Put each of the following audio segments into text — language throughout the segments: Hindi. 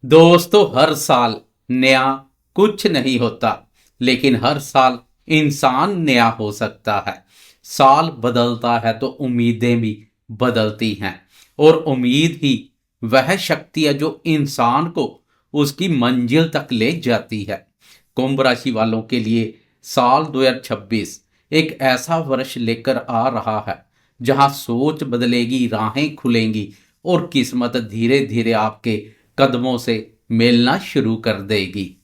दोस्तों, हर साल नया कुछ नहीं होता, लेकिन हर साल इंसान नया हो सकता है। साल बदलता है तो उम्मीदें भी बदलती हैं, और उम्मीद ही वह शक्ति है जो इंसान को उसकी मंजिल तक ले जाती है। कुंभ राशि वालों के लिए साल 2026 एक ऐसा वर्ष लेकर आ रहा है जहां सोच बदलेगी, राहें खुलेंगी और किस्मत धीरे धीरे आपके कदमों से मिलना शुरू कर देगी।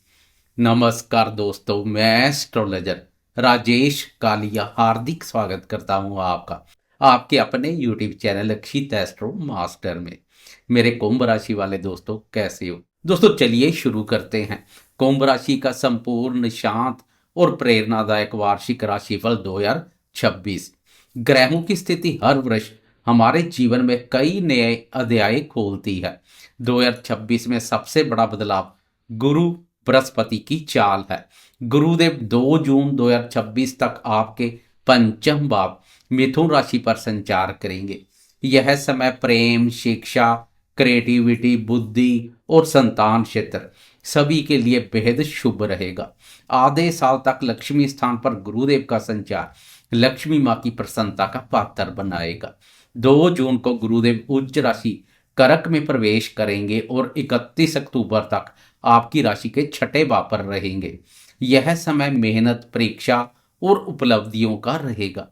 नमस्कार दोस्तों, मैं एस्ट्रोलॉजर राजेश कालिया हार्दिक स्वागत करता हूं आपका आपके अपने यूट्यूब चैनल अक्षित एस्ट्रो मास्टर में। मेरे कुंभ राशि वाले दोस्तों, कैसे हो दोस्तों? चलिए शुरू करते हैं कुंभ राशि का संपूर्ण शांत और प्रेरणादायक वार्षिक राशिफल 2026। ग्रहों की स्थिति हर वर्ष हमारे जीवन में कई नए अध्याय खोलती है। 2026 में सबसे बड़ा बदलाव गुरु बृहस्पति की चाल है। गुरुदेव 2 जून 2026 तक आपके पंचम भाव मिथुन राशि पर संचार करेंगे। यह समय प्रेम, शिक्षा, क्रिएटिविटी, बुद्धि और संतान क्षेत्र सभी के लिए बेहद शुभ रहेगा। आधे साल तक लक्ष्मी स्थान पर गुरुदेव का संचार लक्ष्मी माँ की प्रसन्नता का पात्र बनाएगा। 2 जून को गुरुदेव उच्च राशि कर्क में प्रवेश करेंगे और 31 अक्टूबर तक आपकी राशि के छठे भाव पर रहेंगे। यह समय मेहनत, परीक्षा और उपलब्धियों का रहेगा।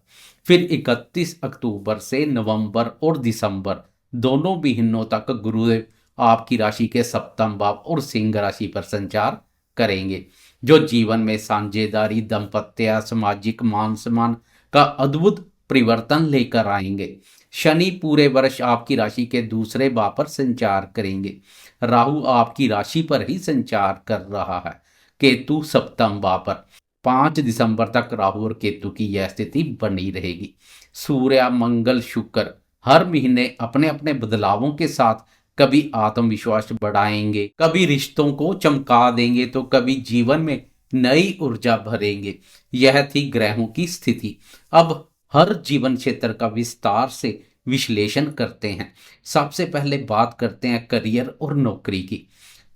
फिर 31 अक्टूबर से नवंबर और दिसंबर दोनों महीनों तक गुरुदेव आपकी राशि के सप्तम भाव और सिंह राशि पर संचार करेंगे, जो जीवन में साझेदारी, दाम्पत्य, सामाजिक मान सम्मान का अद्भुत परिवर्तन लेकर आएंगे। शनि पूरे वर्ष आपकी राशि के दूसरे भाव पर संचार करेंगे। राहु आपकी राशि पर ही संचार कर रहा है। केतु सप्तम भाव पर 5 दिसंबर तक राहु और केतु की यह स्थिति बनी रहेगी। सूर्य, मंगल, शुक्र हर महीने अपने अपने बदलावों के साथ कभी आत्मविश्वास बढ़ाएंगे, कभी रिश्तों को चमका देंगे, तो कभी जीवन में नई ऊर्जा भरेंगे। यह थी ग्रहों की स्थिति। अब हर जीवन क्षेत्र का विस्तार से विश्लेषण करते हैं। सबसे पहले बात करते हैं करियर और नौकरी की।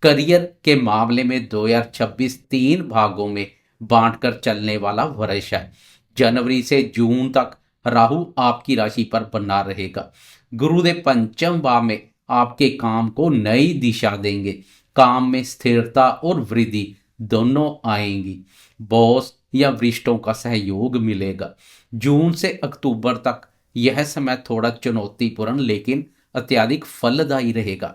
करियर के मामले में 2026 3 भागों में बांटकर चलने वाला वर्ष है। जनवरी से जून तक राहु आपकी राशि पर बना रहेगा। गुरुदेव पंचम भाव में आपके काम को नई दिशा देंगे। काम में स्थिरता और वृद्धि दोनों आएंगी। बॉस या वरिष्ठों का सहयोग मिलेगा। जून से अक्टूबर तक यह समय थोड़ा चुनौतीपूर्ण लेकिन अत्यधिक फलदायी रहेगा।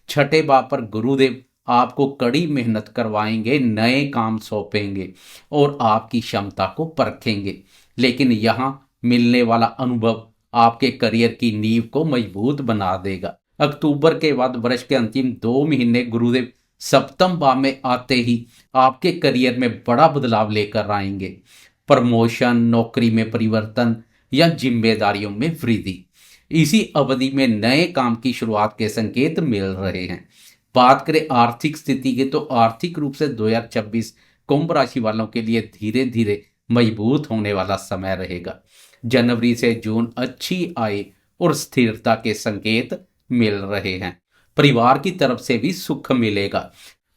छठे भाव पर गुरुदेव आपको कड़ी मेहनत करवाएंगे, नए काम सौंपेंगे और आपकी क्षमता को परखेंगे। लेकिन यहाँ मिलने वाला अनुभव आपके करियर की नींव को मजबूत बना देगा। अक्टूबर के बाद वर्ष के अंतिम 2 महीने गुरुदेव सप्तम भाव में आते ही आपके करियर में बड़ा बदलाव लेकर आएंगे। प्रमोशन, नौकरी में परिवर्तन या जिम्मेदारियों में वृद्धि। इसी अवधि में नए काम की शुरुआत के संकेत मिल रहे हैं। बात करें आर्थिक स्थिति की, तो आर्थिक रूप से 2026 कुंभ राशि वालों के लिए धीरे धीरे मजबूत होने वाला समय रहेगा। जनवरी से जून अच्छी आय और स्थिरता के संकेत मिल रहे हैं। परिवार की तरफ से भी सुख मिलेगा।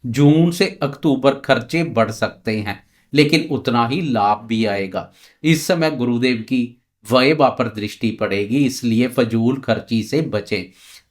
जून से अक्टूबर खर्चे बढ़ सकते हैं, लेकिन उतना ही लाभ भी आएगा। इस समय गुरुदेव की व्यय पर दृष्टि पड़ेगी, इसलिए फजूल खर्ची से बचें।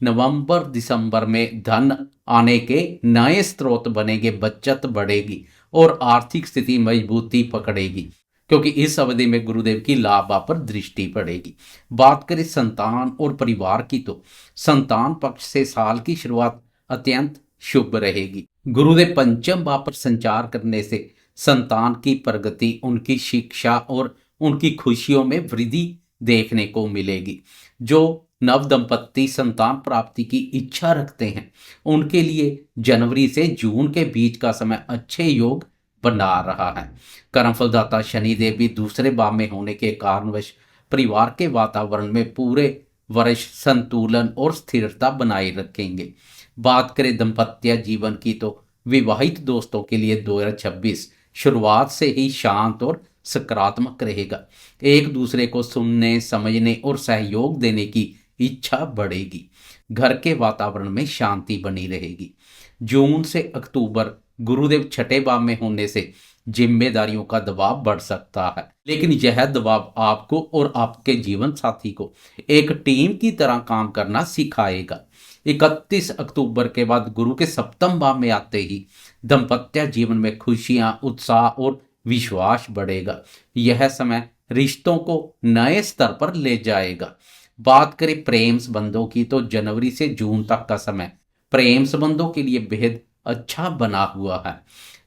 नवंबर दिसंबर में धन आने के नए स्रोत बनेंगे, बचत बढ़ेगी और आर्थिक स्थिति मजबूती पकड़ेगी, क्योंकि इस अवधि में गुरुदेव की लाभ पर दृष्टि पड़ेगी। बात करें संतान और परिवार की, तो संतान पक्ष से साल की शुरुआत अत्यंत शुभ रहेगी। गुरुदेव पंचम भाव पर संचार करने से संतान की प्रगति, उनकी शिक्षा और उनकी खुशियों में वृद्धि देखने को मिलेगी। जो नव दंपत्ति संतान प्राप्ति की इच्छा रखते हैं, उनके लिए जनवरी से जून के बीच का समय अच्छे योग बना रहा है। कर्मफलदाता शनिदेव भी दूसरे भाव में होने के कारणवश परिवार के वातावरण में पूरे वर्ष संतुलन और स्थिरता बनाए रखेंगे। बात करें दाम्पत्य जीवन की, तो विवाहित दोस्तों के लिए 2026 शुरुआत से ही शांत और सकारात्मक रहेगा। एक दूसरे को सुनने, समझने और सहयोग देने की इच्छा बढ़ेगी। घर के वातावरण में शांति बनी रहेगी। जून से अक्टूबर गुरुदेव छठे भाव में होने से जिम्मेदारियों का दबाव बढ़ सकता है, लेकिन यह दबाव आपको और आपके जीवन साथी को एक टीम की तरह काम करना सिखाएगा। 31 अक्टूबर के बाद गुरु के सप्तम भाव में आते ही दाम्पत्य जीवन में खुशियां, उत्साह और विश्वास बढ़ेगा। यह समय रिश्तों को नए स्तर पर ले जाएगा। बात करें प्रेम संबंधों की, तो जनवरी से जून तक का समय प्रेम संबंधों के लिए बेहद अच्छा बना हुआ है।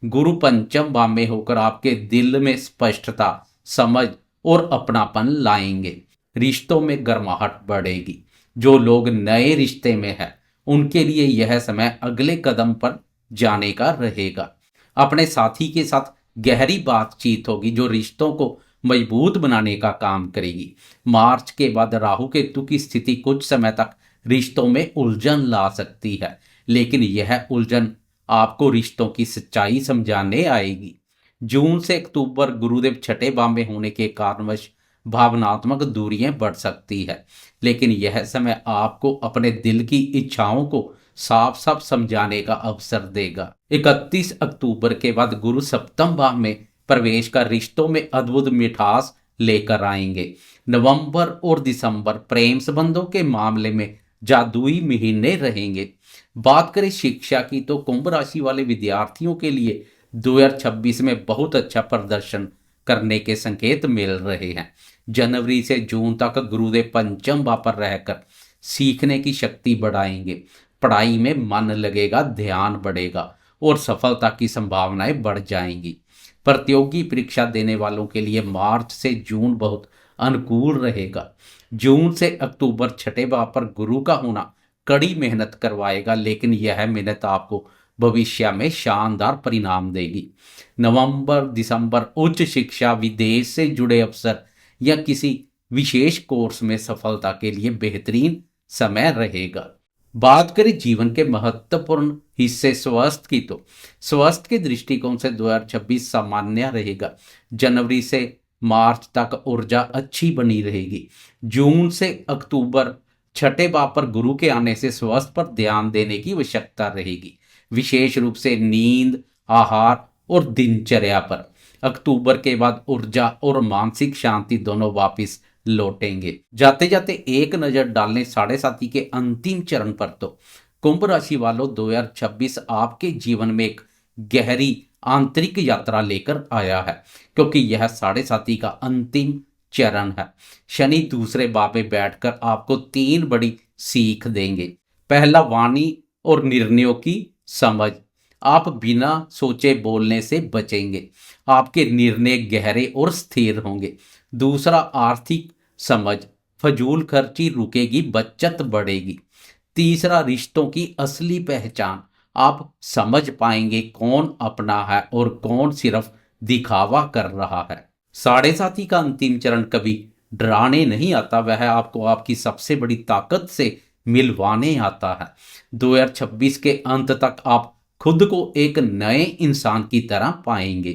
गुरु पंचम भाव में होकर आपके दिल में स्पष्टता, समझ और अपनापन लाएंगे। रिश्तों में गर्माहट बढ़ेगी। जो लोग नए रिश्ते में हैं उनके लिए यह समय अगले कदम पर जाने का रहेगा। अपने साथी के साथ गहरी बातचीत होगी जो रिश्तों को मजबूत बनाने का काम करेगी। मार्च के बाद राहु केतु की स्थिति कुछ समय तक रिश्तों में उलझन ला सकती है, लेकिन यह उलझन आपको रिश्तों की सच्चाई समझाने आएगी। जून से अक्टूबर गुरुदेव छठे भाव में होने के कारणवश भावनात्मक दूरियां बढ़ सकती है, लेकिन यह समय आपको अपने दिल की इच्छाओं को साफ साफ समझाने का अवसर देगा। 31 अक्टूबर के बाद गुरु सप्तम भाव में प्रवेश का रिश्तों में अद्भुत मिठास लेकर आएंगे। नवंबर और दिसंबर प्रेम संबंधों के मामले में जादुई महीने रहेंगे। बात करें शिक्षा की, तो कुंभ राशि वाले विद्यार्थियों के लिए 2026 में बहुत अच्छा प्रदर्शन करने के संकेत मिल रहे हैं। जनवरी से जून तक गुरुदेव पंचम भाव पर रहकर सीखने की शक्ति बढ़ाएंगे। पढ़ाई में मन लगेगा, ध्यान बढ़ेगा और सफलता की संभावनाएं बढ़ जाएंगी। प्रतियोगी परीक्षा देने वालों के लिए मार्च से जून बहुत अनुकूल रहेगा। जून से अक्टूबर छठे भाव पर गुरु का होना कड़ी मेहनत करवाएगा, लेकिन यह मेहनत आपको भविष्य में शानदार परिणाम देगी। नवंबर दिसंबर उच्च शिक्षा, विदेश से जुड़े अवसर या किसी विशेष कोर्स में सफलता के लिए बेहतरीन समय रहेगा। बात करें जीवन के महत्वपूर्ण हिस्से स्वास्थ्य की, तो स्वास्थ्य के दृष्टिकोण से 2026 सामान्य रहेगा। जनवरी से मार्च तक ऊर्जा अच्छी बनी रहेगी। जून से अक्टूबर छठे भाव पर गुरु के आने से स्वास्थ्य पर ध्यान देने की आवश्यकता रहेगी, विशेष रूप से नींद, आहार और दिनचर्या पर। अक्टूबर के बाद ऊर्जा और मानसिक शांति दोनों वापस लौटेंगे। जाते जाते एक नजर डालने साढ़े साथी के अंतिम चरण पर, तो कुंभ राशि वालों 2026 आपके जीवन में एक गहरी आंतरिक यात्रा लेकर आया है, क्योंकि यह साढ़े साथी का अंतिम चरण है। शनि दूसरे भाव में बैठकर आपको 3 बड़ी सीख देंगे। पहला, वाणी और निर्णयों की समझ। आप बिना सोचे बोलने से बचेंगे। आपके निर्णय गहरे और स्थिर होंगे। दूसरा, आर्थिक समझ। फजूल खर्ची रुकेगी, बचत बढ़ेगी। तीसरा, रिश्तों की असली पहचान। आप समझ पाएंगे कौन अपना है और कौन सिर्फ दिखावा कर रहा है। साढ़े साथी का अंतिम चरण कभी डराने नहीं आता, वह आपको आपकी सबसे बड़ी ताकत से मिलवाने आता है। 2026 के अंत तक आप खुद को एक नए इंसान की तरह पाएंगे,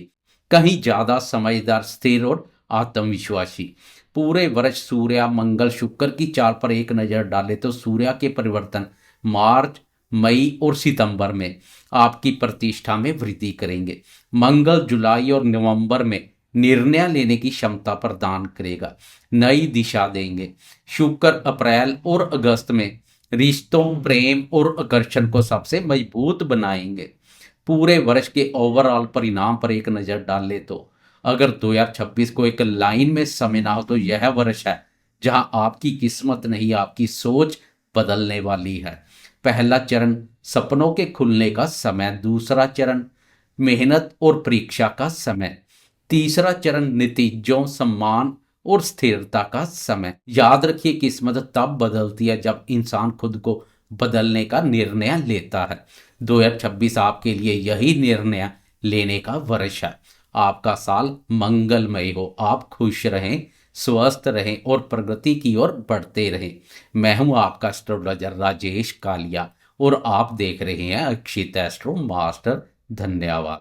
कहीं ज्यादा समझदार, स्थिर और आत्मविश्वासी। पूरे वर्ष सूर्य, मंगल, शुक्र की चाल पर एक नजर डाले तो सूर्य के परिवर्तन मार्च, मई और सितंबर में आपकी प्रतिष्ठा में वृद्धि करेंगे। मंगल जुलाई और नवंबर में निर्णय लेने की क्षमता प्रदान करेगा, नई दिशा देंगे। शुक्र अप्रैल और अगस्त में रिश्तों, प्रेम और आकर्षण को सबसे मजबूत बनाएंगे। पूरे वर्ष के ओवरऑल परिणाम पर एक नजर डाल ले तो अगर 2026 को एक लाइन में समझना हो तो यह वर्ष है जहां आपकी किस्मत नहीं, आपकी सोच बदलने वाली है। पहला चरण सपनों के खुलने का समय, दूसरा चरण मेहनत और परीक्षा का समय, तीसरा चरण नतीजों, सम्मान और स्थिरता का समय। याद रखिए, किस्मत तब बदलती है जब इंसान खुद को बदलने का निर्णय लेता है। 2026 आपके लिए यही निर्णय लेने का वर्ष है। आपका साल मंगलमय हो। आप खुश रहें, स्वस्थ रहें और प्रगति की ओर बढ़ते रहें। मैं हूं आपका एस्ट्रोलॉजर राजेश कालिया और आप देख रहे हैं अक्षित एस्ट्रो मास्टर। धन्यवाद।